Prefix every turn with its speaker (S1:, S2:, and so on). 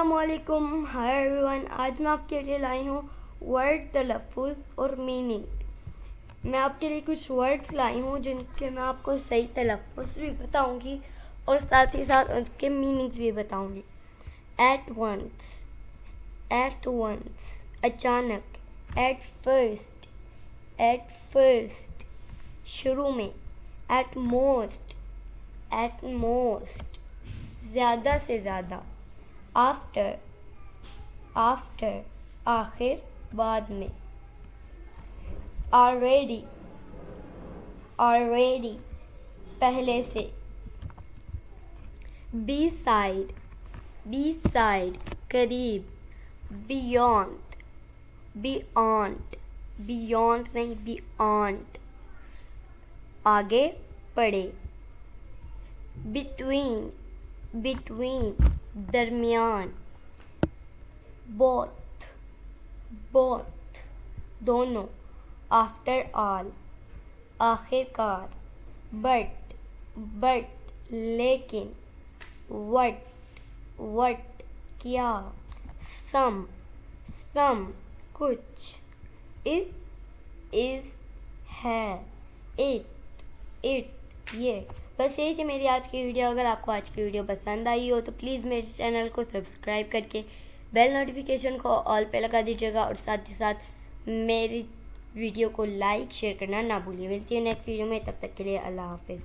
S1: अस्सलामुअलैकुम, hi everyone. आज मैं आपके लिए लाई हूँ वर्ड तलफ़ुज़ और मीनिंग। मैं आपके लिए कुछ वर्ड्स लाई हूँ जिनके मैं आपको सही तलफ़ुज़ भी बताऊँगी और साथ ही साथ उसके मीनिंग्स भी बताऊँगी। एट वंस, अचानक। एट फर्स्ट, शुरू में। एट मोस्ट, ज़्यादा से ज़्यादा। आफ्टर, आखिर, बाद में। already, पहले से। beside, करीब। beyond नहीं, beyond, आगे पड़े। between, दरमियान। both, दोनों। after all, आखिरकार। but, लेकिन। what, क्या। some, कुछ। is, है। it, ये। बस यही थी मेरी आज की वीडियो। अगर आपको आज की वीडियो पसंद आई हो तो प्लीज़ मेरे चैनल को सब्सक्राइब करके बेल नोटिफिकेशन को ऑल पे लगा दीजिएगा और साथ ही साथ मेरी वीडियो को लाइक शेयर करना ना भूलिए। मिलती है नेक्स्ट वीडियो में, तब तक के लिए अल्लाह हाफिज़।